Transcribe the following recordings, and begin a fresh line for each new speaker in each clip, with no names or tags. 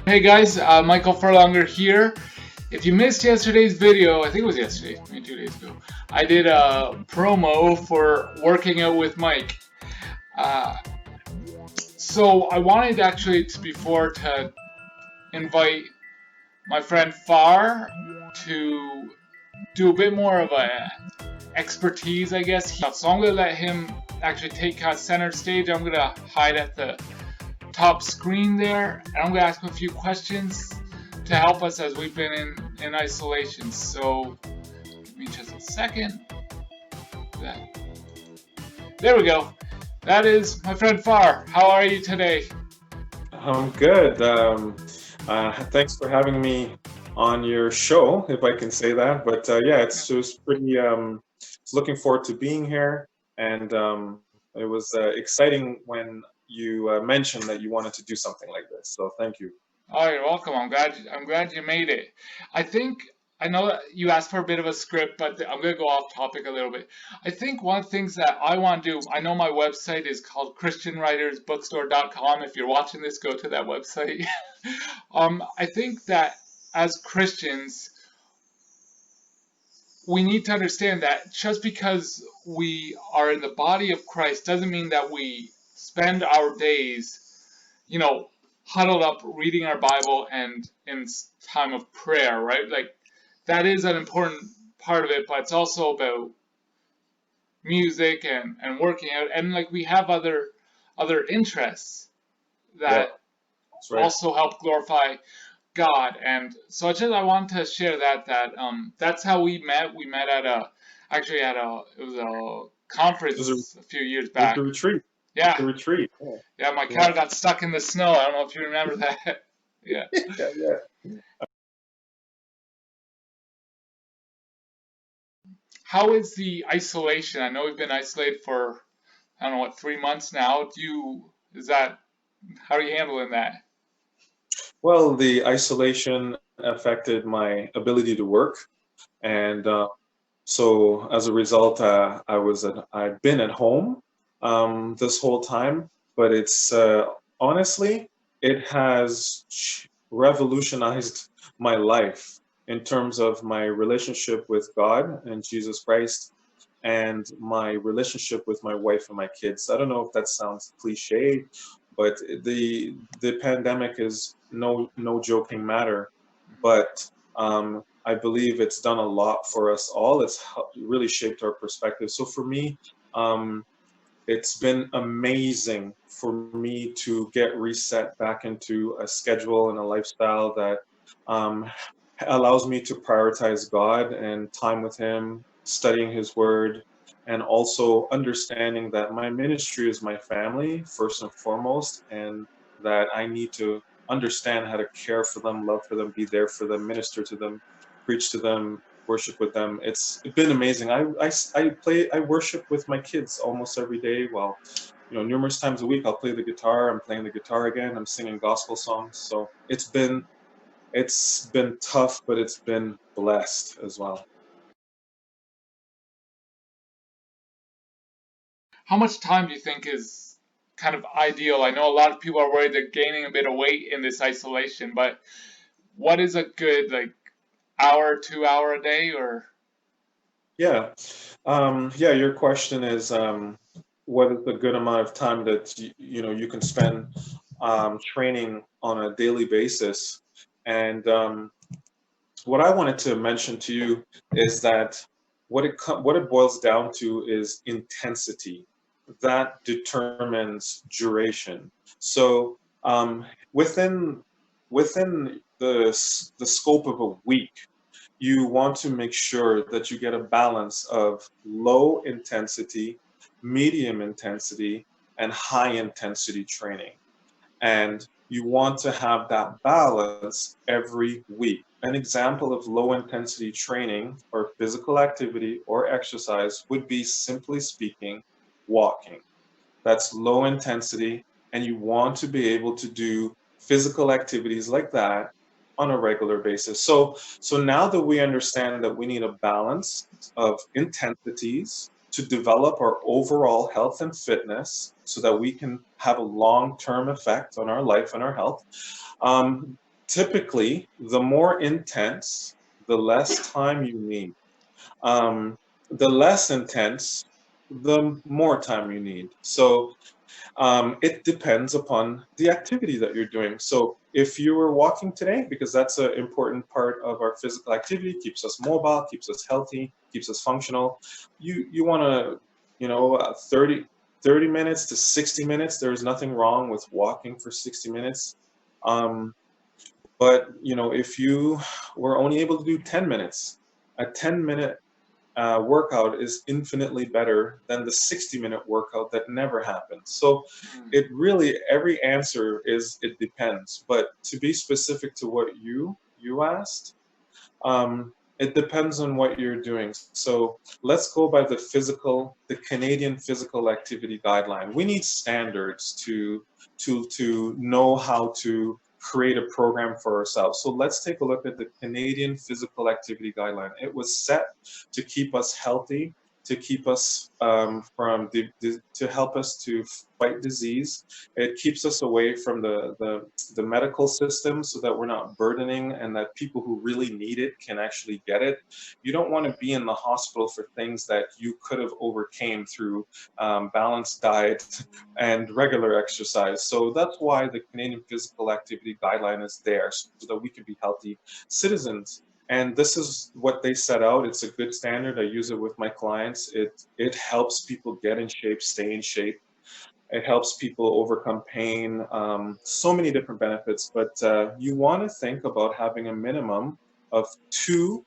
Hey guys, Michael Furlonger here. If you missed yesterday's video, I think it was yesterday, maybe 2 days ago, I did a promo for working out with Mike. Uh, so I wanted actually before to invite my friend Farr to do a bit more of a expertise, I guess. So I'm gonna let him actually take center stage. I'm gonna hide at the top screen there, and I'm gonna ask him a few questions to help us as we've been in isolation. So give me just a second. There we go. That is my friend Farr. How are you today?
I'm good. Thanks for having me on your show, if I can say that. But yeah, it's just pretty. It's looking forward to being here, and it was exciting when you mentioned that you wanted to do something like this. So thank you.
Oh, you're welcome. I'm glad you made it. I think I know that you asked for a bit of a script, but I'm gonna go off topic a little bit. I think one of the things that I want to do, I know my website is called christianwritersbookstore.com. If you're watching this, go to that website. I think that as Christians, we need to understand that just because we are in the body of Christ doesn't mean that we spend our days, you know, huddled up reading our Bible and in time of prayer, right? Like that is an important part of it, but it's also about music and working out, and like we have other interests
Yeah,
that
that's right.
also help glorify God. And so I want to share that's how we met. We met at a actually at a it was a
It was a, it
conference a few years
was a
back.
retreat. It was
Yeah,
a retreat. Yeah,
yeah. My
yeah,
car got stuck in the snow. I don't know if you remember that. Yeah.
yeah, yeah.
How is the isolation? I know we've been isolated for I don't know what 3 months now. Is that how are you handling that?
Well, the isolation affected my ability to work, and so as a result, I've been at home this whole time, but it's honestly, it has revolutionized my life in terms of my relationship with God and Jesus Christ and my relationship with my wife and my kids. I don't know if that sounds cliche, but the pandemic is no joking matter. But I believe it's done a lot for us all. It's really shaped our perspective. So for me, um, it's been amazing for me to get reset back into a schedule and a lifestyle that um, allows me to prioritize God and time with Him, studying His Word, and also understanding that my ministry is my family, first and foremost, and that I need to understand how to care for them, love for them, be there for them, minister to them, preach to them, worship with them. It's been amazing. I worship with my kids almost every day. Well, numerous times a week I'll play the guitar. I'm playing the guitar again. I'm singing gospel songs. So it's been tough, but it's been blessed as well.
How much time do you think is kind of ideal? I know a lot of people are worried they're gaining a bit of weight in this isolation, but what is a good like hour, 2 hour a day or
Yeah. Yeah, your question is what is the good amount of time that you can spend training on a daily basis? And what I wanted to mention to you is that what it boils down to is intensity. That determines duration. So within the scope of a week, you want to make sure that you get a balance of low intensity, medium intensity, and high intensity training. And you want to have that balance every week. An example of low intensity training or physical activity or exercise would be, simply speaking, walking. That's low intensity, and you want to be able to do physical activities like that on a regular basis. So now that we understand that we need a balance of intensities to develop our overall health and fitness so that we can have a long-term effect on our life and our health, Typically, the more intense, the less time you need. Um, the less intense, the more time you need. So it depends upon the activity that you're doing. So if you were walking today, because that's an important part of our physical activity, keeps us mobile, keeps us healthy, keeps us functional. You want to, 30 minutes to 60 minutes. There's nothing wrong with walking for 60 minutes. Um, but if you were only able to do 10 minutes, a 10-minute workout is infinitely better than the 60-minute workout that never happens. So
Mm.
it really, every answer is it depends. But to be specific to what you asked, it depends on what you're doing. So let's go by the Canadian Physical Activity Guideline. We need standards to know how to create a program for ourselves. So let's take a look at the Canadian Physical Activity Guideline. It was set to keep us healthy, to keep us to help us to fight disease. It keeps us away from the medical system so that we're not burdening and that people who really need it can actually get it. You don't want to be in the hospital for things that you could have overcame through balanced diet and regular exercise. So that's why the Canadian Physical Activity Guideline is there, so that we can be healthy citizens. And this is what they set out. It's a good standard. I use it with my clients. It helps people get in shape, stay in shape. It helps people overcome pain, so many different benefits. But you want to think about having a minimum of 2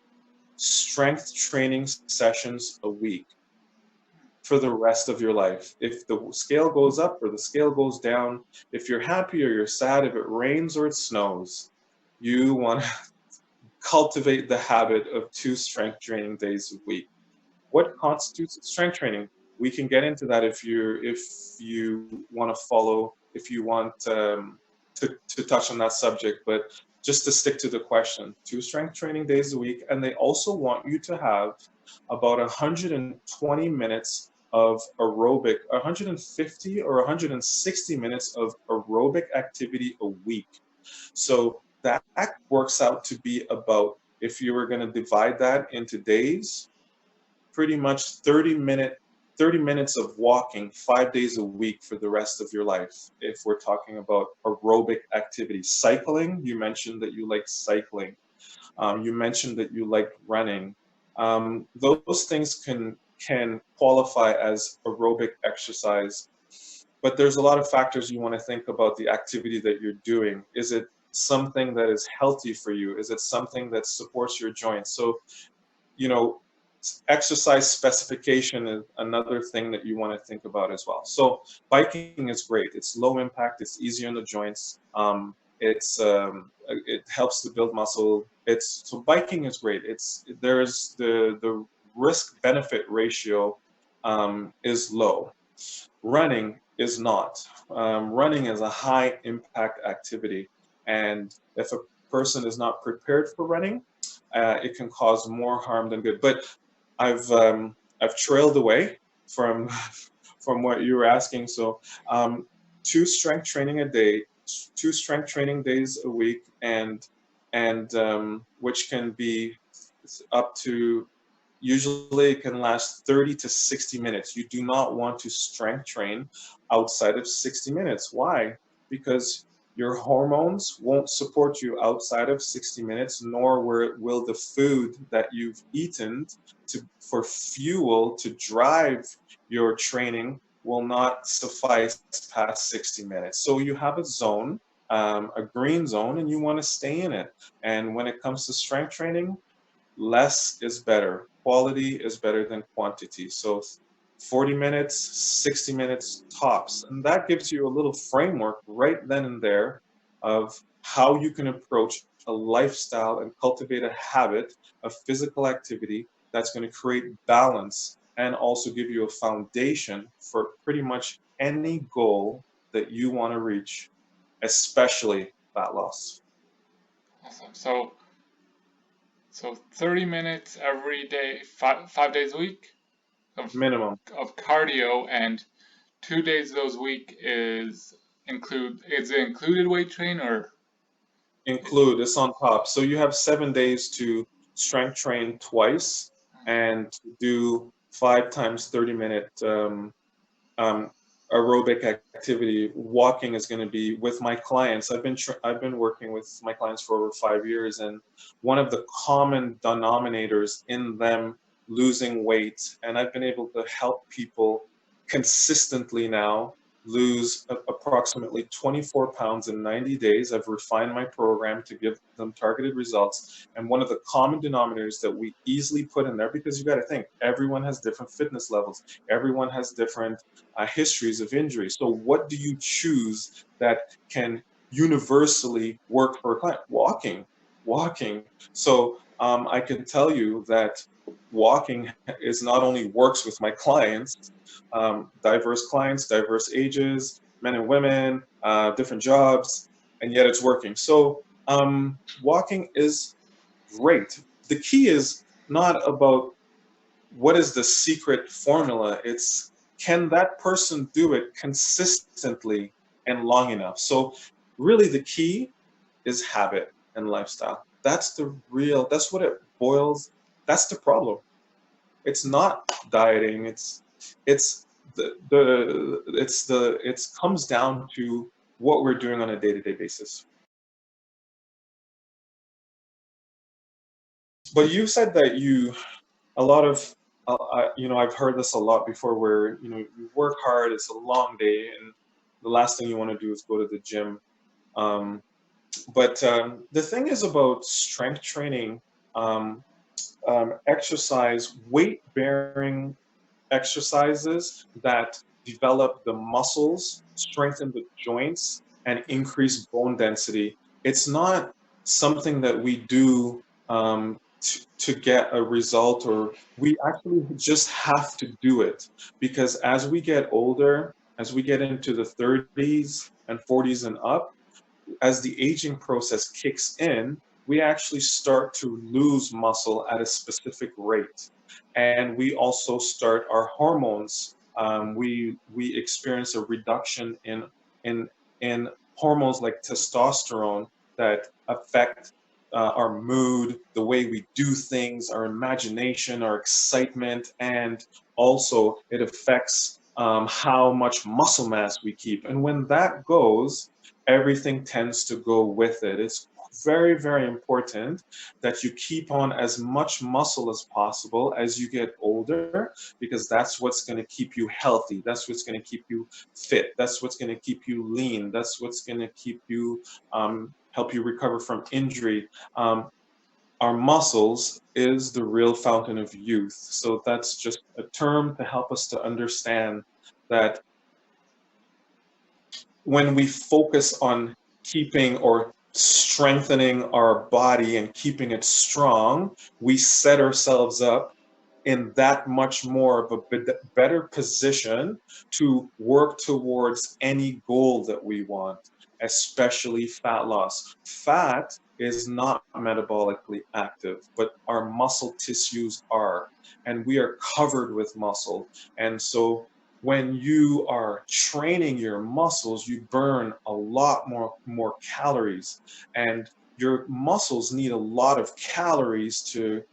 strength training sessions a week for the rest of your life. If the scale goes up or the scale goes down, if you're happy or you're sad, if it rains or it snows, you want to cultivate the habit of 2 strength training days a week. What constitutes strength training? We can get into that if you want to follow, if you want to touch on that subject. But just to stick to the question, 2 strength training days a week, and they also want you to have about 120 minutes of aerobic, 150 or 160 minutes of aerobic activity a week. So that works out to be about, if you were going to divide that into days, pretty much 30 minutes of walking 5 days a week for the rest of your life, if we're talking about aerobic activity. Cycling, you mentioned that you like cycling. You mentioned that you like running. Those things can qualify as aerobic exercise, but there's a lot of factors you want to think about the activity that you're doing. Is it something that is healthy for you? Is it something that supports your joints? So, you know, exercise specification is another thing that you want to think about as well. So biking is great. It's low impact. It's easier on the joints. It helps to build muscle. So biking is great. There's the risk benefit ratio is low. Running is not. Running is a high impact activity, and if a person is not prepared for running, it can cause more harm than good. But I've trailed away from from what you were asking. So 2 strength training a day, 2 strength training days a week, and which can be up to, usually it can last 30 to 60 minutes. You do not want to strength train outside of 60 minutes. Why? Because your hormones won't support you outside of 60 minutes, nor will the food that you've eaten for fuel to drive your training will not suffice past 60 minutes. So you have a zone, a green zone, and you want to stay in it. And when it comes to strength training, less is better. Quality is better than quantity. So 40 minutes, 60 minutes tops. And that gives you a little framework right then and there of how you can approach a lifestyle and cultivate a habit of physical activity that's going to create balance and also give you a foundation for pretty much any goal that you want to reach, especially fat loss.
Awesome. So 30 minutes every day, 5 days a week of
Minimum.
cardio, and 2 days those week is it included weight train or?
Include, it's on top. So you have 7 days to strength train twice and do 5 times 30-minute um, aerobic activity. Walking is going to be with my clients. I've been working with my clients for over 5 years, and one of the common denominators in them losing weight, and I've been able to help people consistently now lose approximately 24 pounds in 90 days. I've refined my program to give them targeted results. And one of the common denominators that we easily put in there, because you got to think, everyone has different fitness levels, everyone has different histories of injury. So what do you choose that can universally work for a client? Walking. So I can tell you that walking is not only works with my clients, diverse clients, diverse ages, men and women, different jobs, and yet it's working. So walking is great. The key is not about what is the secret formula. It's, can that person do it consistently and long enough? So really the key is habit and lifestyle. That's what it boils, that's the problem. It's not dieting, it's it comes down to what we're doing on a day-to-day basis. But you said that a lot of I've heard this a lot before, where you work hard, it's a long day, and the last thing you want to do is go to the gym. um, but the thing is about strength training, um, exercise, weight bearing exercises that develop the muscles, strengthen the joints, and increase bone density. It's not something that we do to get a result, or we actually just have to do it, because as we get older, as we get into the 30s and 40s and up, as the aging process kicks in, we actually start to lose muscle at a specific rate. And we also start our hormones. We experience a reduction in in hormones like testosterone that affect our mood, the way we do things, our imagination, our excitement, and also it affects how much muscle mass we keep. And when that goes, everything tends to go with it. It's very, very important that you keep on as much muscle as possible as you get older, because that's what's going to keep you healthy. That's what's going to keep you fit. That's what's going to keep you lean. That's what's going to keep you, help you recover from injury. Our muscles is the real fountain of youth. So that's just a term to help us to understand that when we focus on keeping or strengthening our body and keeping it strong, we set ourselves up in that much more of a better position to work towards any goal that we want, especially fat loss. Fat is not metabolically active, but our muscle tissues are, and we are covered with muscle. And so when you are training your muscles, you burn a lot more calories, and your muscles need a lot of calories to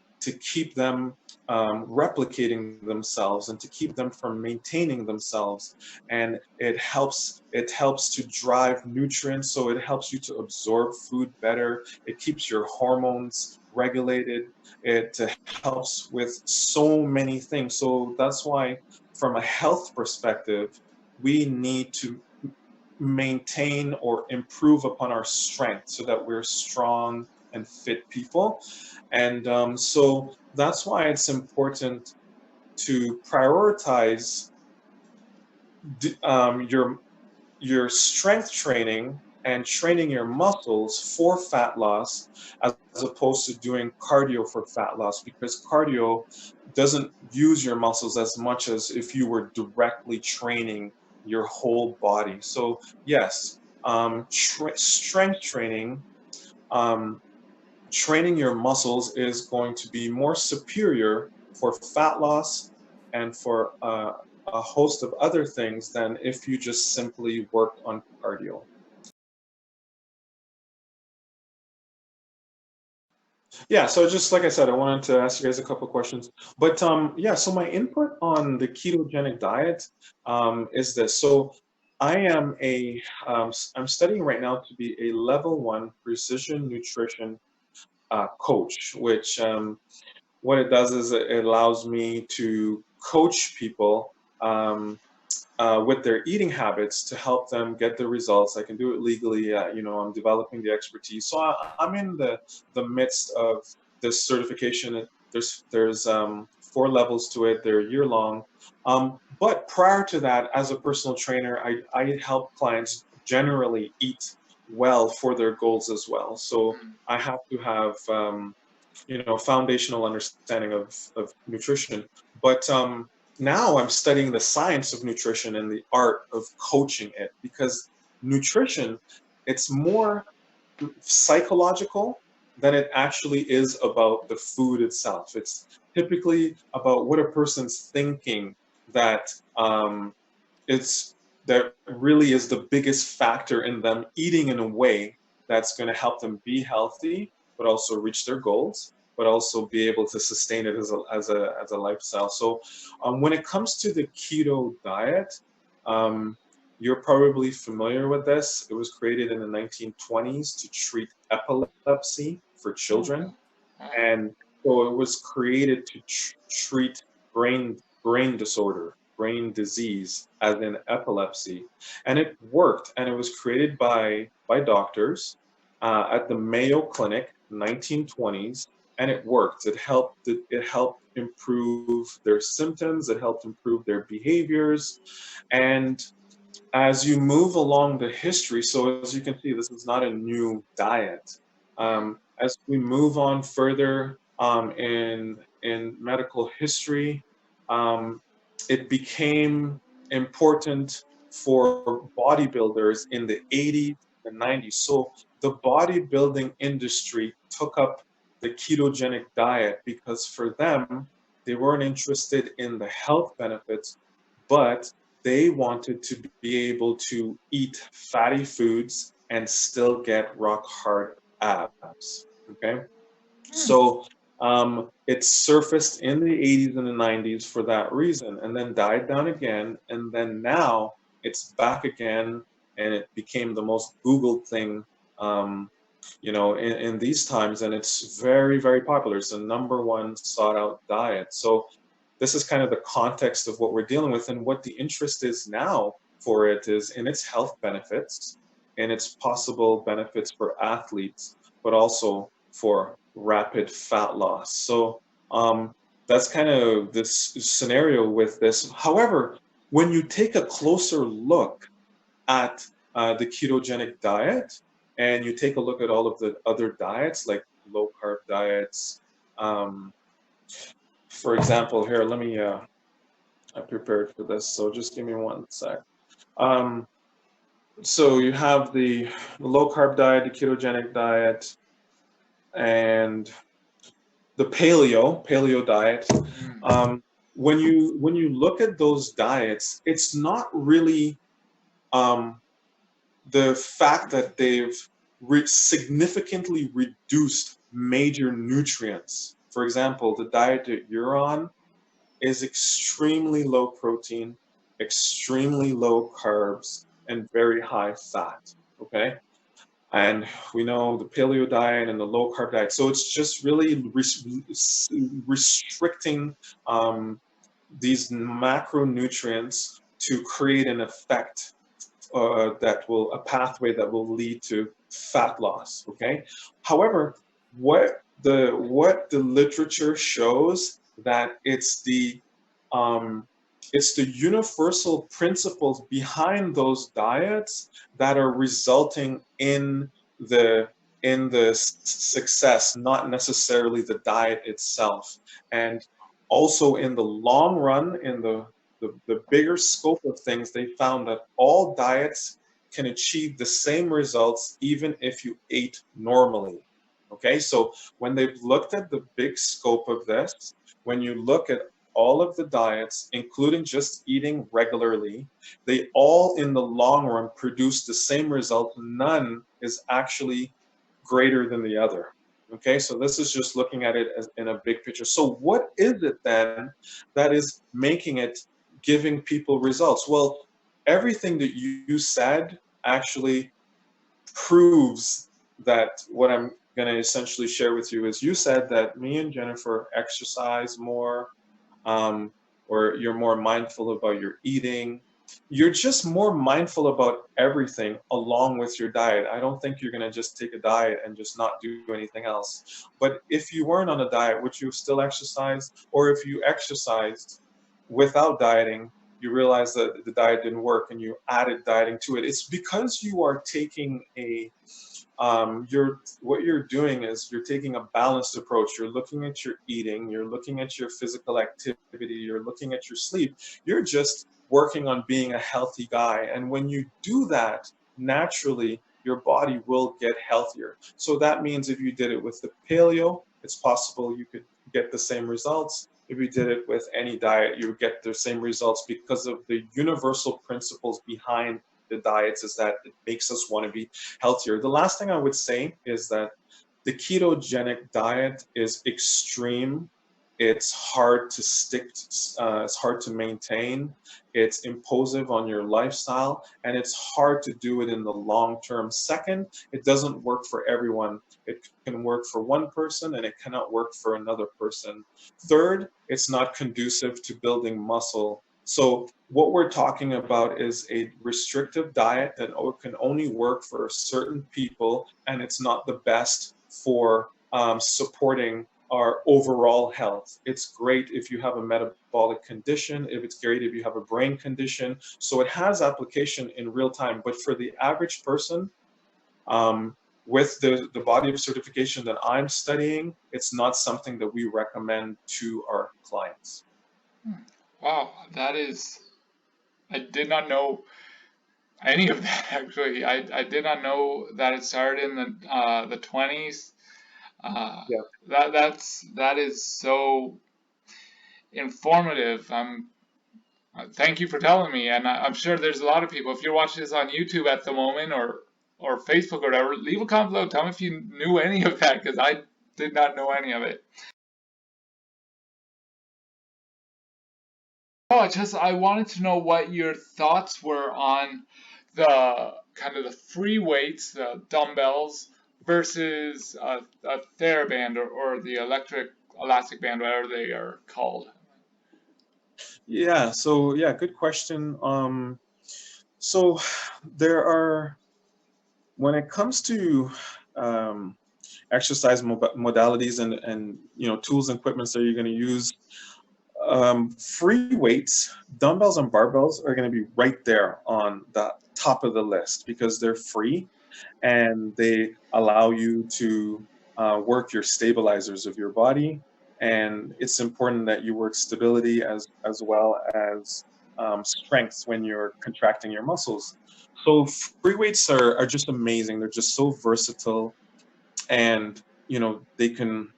keep them replicating themselves and to keep them from maintaining themselves. And it helps to drive nutrients, so it helps you to absorb food better. It keeps your hormones regulated. It helps with so many things. So that's why, from a health perspective, we need to maintain or improve upon our strength so that we're strong and fit people. And so that's why it's important to prioritize your strength training and training your muscles for fat loss, as opposed to doing cardio for fat loss, because cardio doesn't use your muscles as much as if you were directly training your whole body. So yes, strength training, um, training your muscles is going to be more superior for fat loss and for a host of other things than if you just simply worked on cardio. Yeah, so just like I said, I wanted to ask you guys a couple questions. But yeah, so my input on the ketogenic diet is this. So I am I'm studying right now to be a level 1 precision nutrition coach, which what it does is it allows me to coach people with their eating habits to help them get the results. I can do it legally. I'm developing the expertise. So I'm in the midst of this certification. There's 4 levels to it. They're year long. But prior to that, as a personal trainer, I help clients generally eat well for their goals as well. So I have to have foundational understanding of nutrition. But now I'm studying the science of nutrition and the art of coaching it, because nutrition, it's more psychological than it actually is about the food itself. It's typically about what a person's thinking that it's that really is the biggest factor in them eating in a way that's going to help them be healthy, but also reach their goals, but also be able to sustain it as a lifestyle. So when it comes to the keto diet, um, you're probably familiar with this. It was created in the 1920s to treat epilepsy for children,
Okay. Ah,
and so it was created to treat brain disorder, brain disease, as in epilepsy, and it worked. And it was created by doctors at the Mayo Clinic, 1920s, and it worked. It helped improve their symptoms. It helped improve their behaviors, and as you move along the history, so as you can see, this is not a new diet. As we move on further in medical history, um, it became important for bodybuilders in the 80s and 90s. So the bodybuilding industry took up the ketogenic diet because for them, they weren't interested in the health benefits, but they wanted to be able to eat fatty foods and still get rock hard abs. Okay, so it surfaced in the 80s and the 90s for that reason, and then died down again, and then now it's back again, and it became the most Googled thing, um, in these times, and it's very, very popular. It's the #1 sought out diet. So this is kind of the context of what we're dealing with, and what the interest is now for it is in its health benefits and its possible benefits for athletes, but also for rapid fat loss. So that's kind of this scenario with this. However, when you take a closer look at the ketogenic diet, and you take a look at all of the other diets like low carb diets, um, for example, here, let me, I prepared for this, so just give me one sec. Um, so you have the low carb diet, the ketogenic diet, and the paleo diet. When you look at those diets, it's not really um, the fact that they've significantly reduced major nutrients. For example, the diet that you're on is extremely low protein, extremely low carbs, and very high fat. Okay. And we know the paleo diet and the low carb diet. So it's just really restricting these macronutrients to create an effect a pathway that will lead to fat loss. Okay. However, what the literature shows that um, it's the universal principles behind those diets that are resulting the in the success, not necessarily the diet itself. And also in the long run, in the bigger scope of things, they found that all diets can achieve the same results even if you ate normally. Okay, so when they've looked at the big scope of this, when you look at all of the diets, including just eating regularly, they all in the long run produce the same result. None is actually greater than the other. Okay, so this is just looking at it as in a big picture. So what is it then that is making it giving people results? Well, everything that you said actually proves that what I'm going to essentially share with you is you said that me and Jennifer exercise more, um, or you're more mindful about your eating. You're just more mindful about everything along with your diet. I don't think you're going to just take a diet and just not do anything else. But if you weren't on a diet, would you still exercise? Or if you exercised without dieting, you realize that the diet didn't work and you added dieting to it. It's because you are taking a you're what you're doing is you're taking a balanced approach. You're looking at your eating, you're looking at your physical activity, you're looking at your sleep. You're just working on being a healthy guy. And when you do that, naturally your body will get healthier. So that means if you did it with the paleo, it's possible you could get the same results. If you did it with any diet, you would get the same results because of the universal principles behind the diets is that it makes us want to be healthier. The last thing I would say is that the ketogenic diet is extreme. It's hard to stick, it's hard to maintain, it's imposive on your lifestyle, and it's hard to do it in the long term. Second, it doesn't work for everyone. It can work for one person and it cannot work for another person. Third, it's not conducive to building muscle. So what we're talking about is a restrictive diet that can only work for certain people, and it's not the best for supporting our overall health. It's great if you have a metabolic condition, if it's great if you have a brain condition. So it has application in real time, but for the average person, um, with the body of certification that I'm studying, it's not something that we recommend to our clients.
Wow, that is, I did not know any of that actually. I did not know that it started in the 20s. Uh,
Yeah.
that is so informative. Thank you for telling me, and I'm sure there's a lot of people. If you're watching this on YouTube at the moment or Facebook or whatever, leave a comment below. Tell me if you knew any of that because I did not know any of it. Oh, I wanted to know what your thoughts were on the kind of the free weights, the dumbbells, versus a TheraBand or the electric elastic band, whatever they are called.
Yeah. So yeah, good question. So there are when it comes to um, exercise modalities and tools and equipments that you're going to use, free weights, dumbbells and barbells are going to be right there on the top of the list because they're free and they allow you to work your stabilizers of your body. And it's important that you work stability as well as strength when you're contracting your muscles. So free weights are just amazing. They're just so versatile, and they can,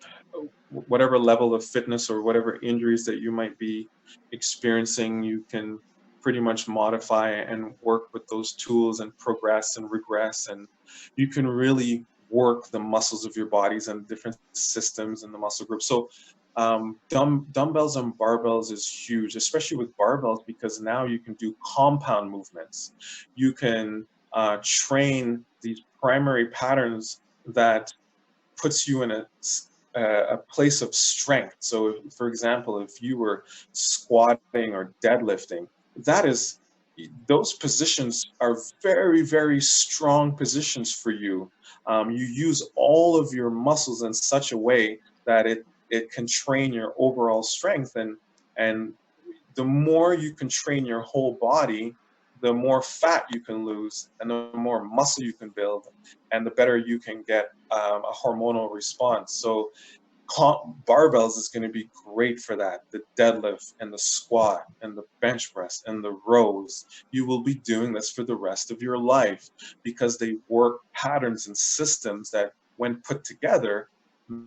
whatever level of fitness or whatever injuries that you might be experiencing, you can pretty much modify and work with those tools and progress and regress, and you can really work the muscles of your bodies and different systems in the muscle group. So dumbbells and barbells is huge, especially with barbells, because now you can do compound movements. You can train these primary patterns that puts you in a place of strength. So, for example, if you were squatting or deadlifting, that is, those positions are very, very strong positions for you. You use all of your muscles in such a way that it can train your overall strength, and the more you can train your whole body, the more fat you can lose and the more muscle you can build, and the better you can get a hormonal response. So barbells is going to be great for that. The deadlift and the squat and the bench press and the rows. You will be doing this for the rest of your life because they work patterns and systems that, when put together,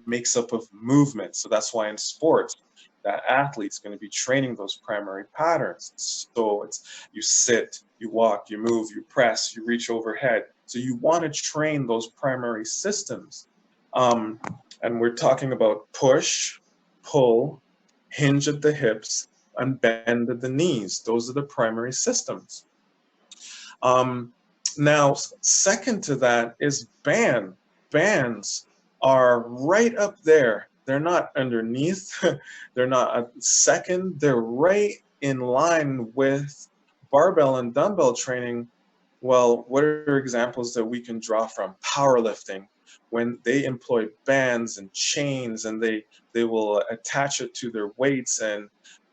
makes up of movement. So that's why in sports, that athlete's going to be training those primary patterns. So it's you sit, you walk, you move, you press, you reach overhead. So you want to train those primary systems. Um, And we're talking about push, pull, hinge at the hips, and bend at the knees. Those are the primary systems. Um, Now, second to that is band. Bands are right up there. They're not underneath. They're not a second. They're right in line with barbell and dumbbell training. Well, what are examples that we can draw from? Powerlifting, when they employ bands and chains, and they will attach it to their weights,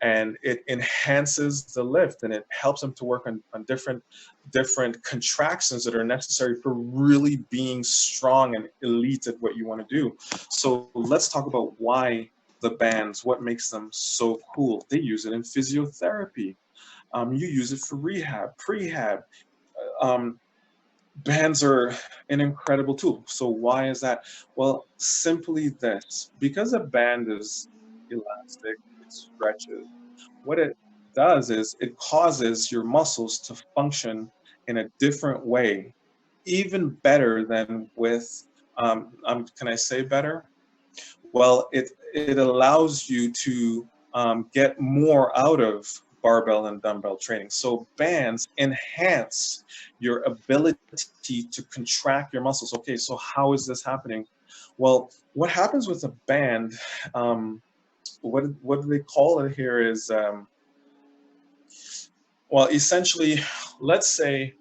and it enhances the lift, and it helps them to work on different contractions that are necessary for really being strong and elite at what you want to do. So let's talk about why the bands, what makes them so cool. They use it in physiotherapy. You use it for rehab, prehab. Um, Bands are an incredible tool. So why is that? Well, simply this: because a band is elastic, it stretches. What it does is it causes your muscles to function in a different way, even better than with, can I say better? Well, it allows you to get more out of barbell and dumbbell training. So bands enhance your ability to contract your muscles. Okay, so how is this happening? Well, what happens with a band? What do they call it here? Is well, essentially, let's say,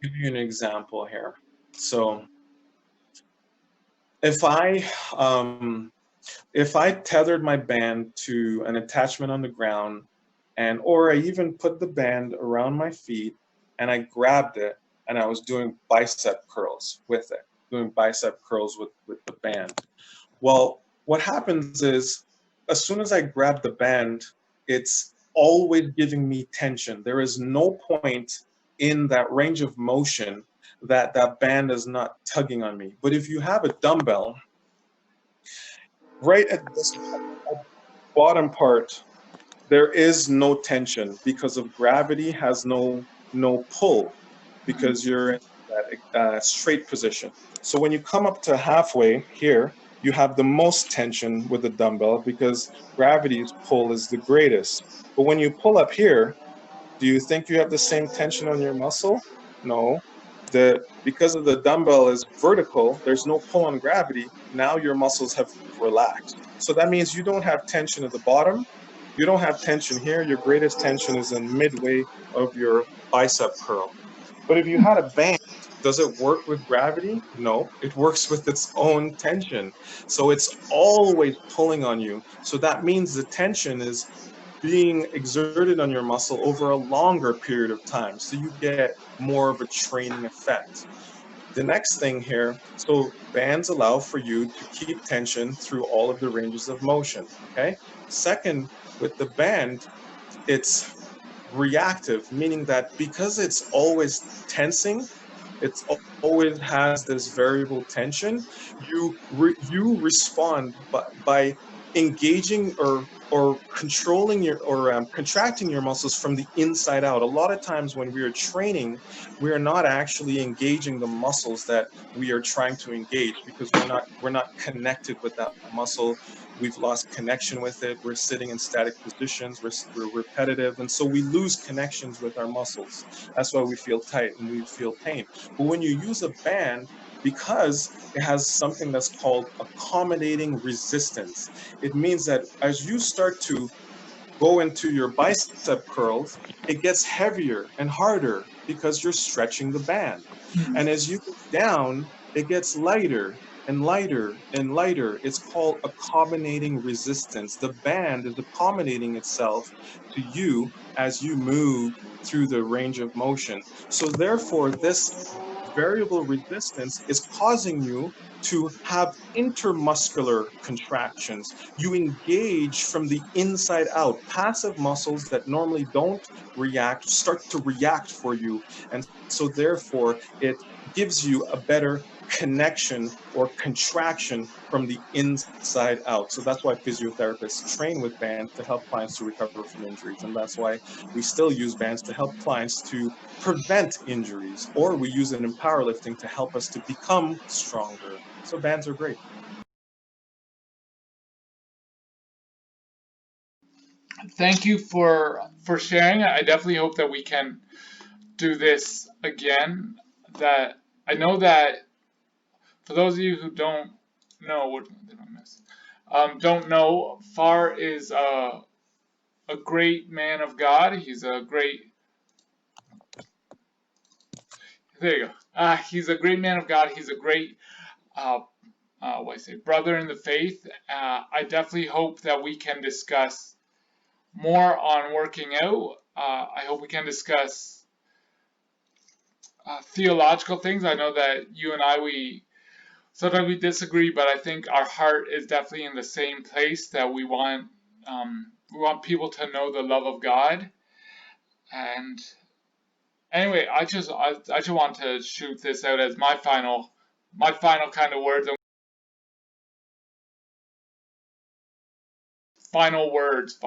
give you an example here. So if I um, if I tethered my band to an attachment on the ground, and or I even put the band around my feet and I grabbed it and I was doing bicep curls with it, doing bicep curls with the band. Well, what happens is as soon as I grab the band, it's always giving me tension. There is no point in that range of motion that that band is not tugging on me. But if you have a dumbbell, right at this bottom part, there is no tension because of gravity has no pull because you're in that straight position. So when you come up to halfway here, you have the most tension with the dumbbell because gravity's pull is the greatest. But when you pull up here, do you think you have the same tension on your muscle? No. Because of the dumbbell is vertical, there's no pull on gravity. Now your muscles have relaxed. So that means you don't have tension at the bottom. You don't have tension here. Your greatest tension is in midway of your bicep curl. But if you had a band, does it work with gravity? No, it works with its own tension. So it's always pulling on you. So that means the tension is being exerted on your muscle over a longer period of time. So you get more of a training effect. The next thing here, so bands allow for you to keep tension through all of the ranges of motion. Okay. Second, with the band, it's reactive, meaning that because it's always tensing, it's always has this variable tension. You respond by engaging or controlling your or contracting your muscles from the inside out. A lot of times when we are training, we are not actually engaging the muscles that we are trying to engage because we're not connected with that muscle. We've lost connection with it. We're sitting in static positions. We're repetitive, and so we lose connections with our muscles. That's why we feel tight and we feel pain. But when you use a band, because it has something that's called accommodating resistance, it means that as you start to go into your bicep curls, it gets heavier and harder because you're stretching the band. And as you go down, it gets lighter and lighter and lighter. It's called accommodating resistance. The band is accommodating itself to you as you move through the range of motion. So therefore, this variable resistance is causing you to have intermuscular contractions. You engage from the inside out. Passive muscles that normally don't react start to react for you. And so, therefore, it gives you a better connection or contraction from the inside out. So that's why physiotherapists train with bands to help clients to recover from injuries. And that's why we still use bands to help clients to prevent injuries, or we use it in powerlifting to help us to become stronger. So bands are great.
thank you for sharing. I definitely hope that we can do this again. That I know that for those of you who don't know, what did I miss? Don't know, Farr is a great man of God. He's a great, there you go. He's a great man of God. He's a great, uh, what I say, brother in the faith. I definitely hope that we can discuss more on working out. I hope we can discuss theological things. I know that you and I, we sometimes we disagree, but I think our heart is definitely in the same place that we want people to know the love of God. And anyway, I just want to shoot this out as my final kind of words and final words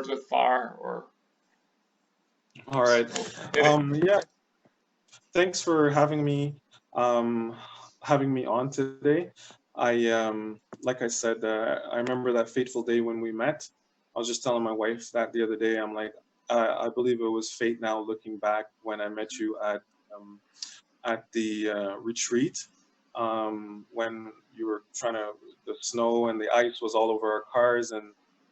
with Farr or
All right.
so hit it.
Yeah, thanks for um, having me on today. Like I said, I remember that fateful day when we met. I was just telling my wife that the other day. I'm like, I believe it was fate now, looking back when I met you um, at the retreat, when you were the snow and the ice was all over our cars, and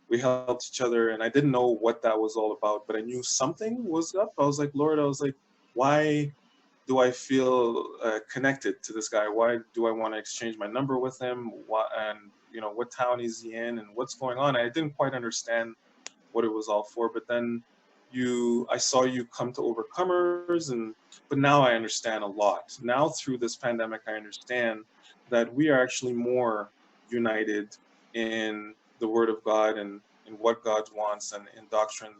we helped each other. And I didn't know what that was all about, but I knew something was up. I was like, Lord, I was like, why do I feel connected to this guy? Why do I want to exchange my number with him? Why, and what town is he in, and what's going on? I didn't quite understand what it was all for. But then I saw you come to Overcomers, and but now I understand a lot. Now through this pandemic, I understand that we are actually more united in the Word of God and in what God wants and in doctrine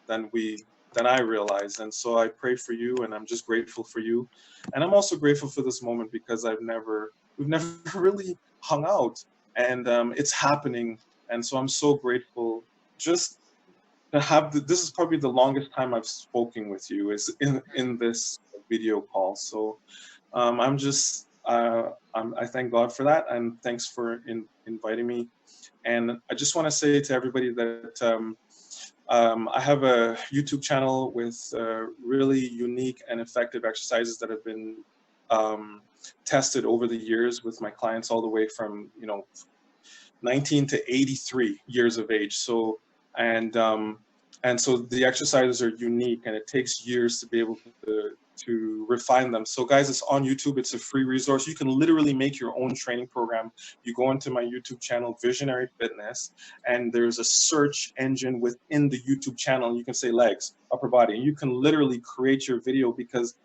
than I realized. And so I pray for you, and I'm just grateful for you. And I'm also grateful for this moment because we've never really hung out, and it's happening. And so I'm so grateful just to have this is probably the longest time I've spoken with you is in this video call. So I'm just I thank God for that, and thanks for inviting me. And I just want to say to everybody that I have a YouTube channel with really unique and effective exercises that have been um, tested over the years with my clients, all the way from 19 to 83 years of age. So and and so the exercises are unique, and it takes years to be able to refine them. So guys, it's on YouTube. It's a free resource. You can literally make your own training program. You go into my YouTube channel, Visionary Fitness, and there's a search engine within the YouTube channel. You can say legs, upper body, and you can literally create your video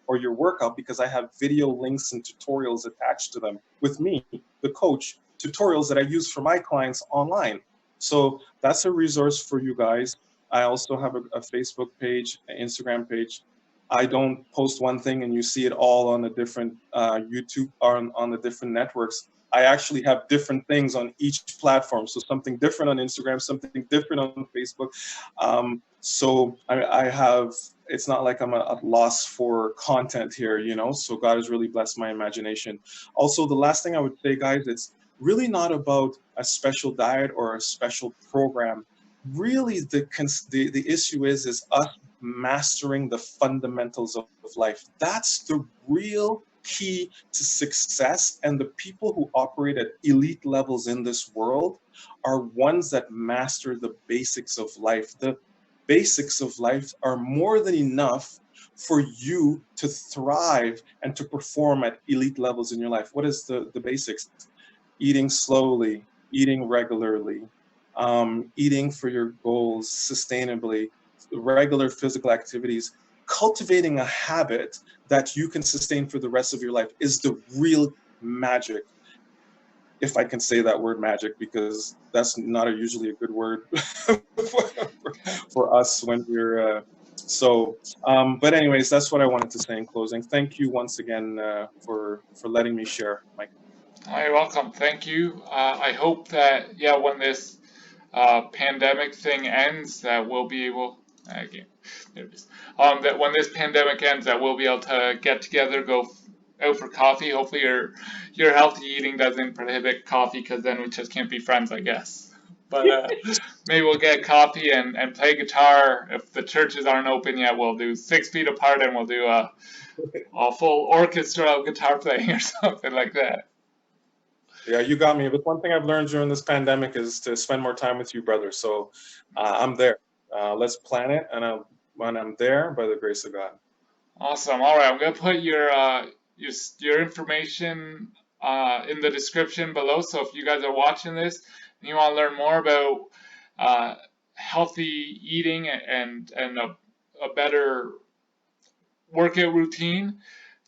or your workout, because I have video links and tutorials attached to them with me, the coach, tutorials that I use for my clients online. So that's a resource for you guys. I also have a Facebook page, an Instagram page. I don't post one thing and you see it all on the different YouTube or on the different networks. I actually have different things on each platform. So something different on Instagram, something different on Facebook. So I have, it's not like I'm at loss for content here, so God has really blessed my imagination. Also, the last thing I would say, guys, it's really not about a special diet or a special program. Really, the issue is us mastering the fundamentals of life. That's the real key to success. And the people who operate at elite levels in this world are ones that master the basics of life. The basics of life are more than enough for you to thrive and to perform at elite levels in your life. What is the basics? Eating slowly, eating regularly, eating for your goals sustainably, regular physical activities, cultivating a habit that you can sustain for the rest of your life is the real magic. If I can say that word magic, because that's not usually a good word for us when we're but anyways, that's what I wanted to say in closing. Thank you once again for letting me share, Mike.
You're welcome. Thank you. I hope that when this pandemic thing ends, that we'll be able again. There it is. That when this pandemic ends, that we'll be able to get together, go out for coffee. Hopefully, your healthy eating doesn't prohibit coffee, because then we just can't be friends, I guess. But maybe we'll get coffee and play guitar. If the churches aren't open yet, we'll do 6 feet apart and we'll do a full orchestra guitar playing or something like that.
Yeah, you got me. But one thing I've learned during this pandemic is to spend more time with you, brother. So I'm there. Let's plan it, and when I'm there, by the grace of God.
Awesome. All right, I'm gonna put your information in the description below. So if you guys are watching this and you want to learn more about healthy eating and a better workout routine,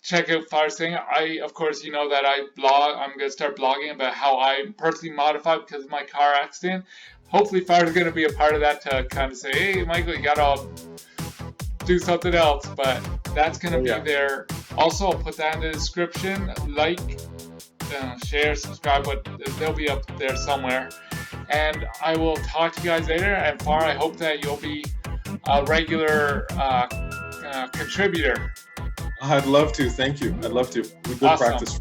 check out Farr's thing. Of course, you know that I blog. I'm gonna start blogging about how I personally modified because of my car accident. Hopefully, Farr's gonna be a part of that to kind of say, "Hey, Michael, you gotta do something else," but that's gonna be there. Also, I'll put that in the description. Like, share, subscribe, but they'll be up there somewhere. And I will talk to you guys later. And Farr, I hope that you'll be a regular contributor.
I'd love to. Thank you. I'd love to. Good
Awesome.
practice.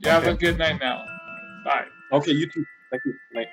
You have a good night now. Bye.
Okay, you too. Thank you. Night.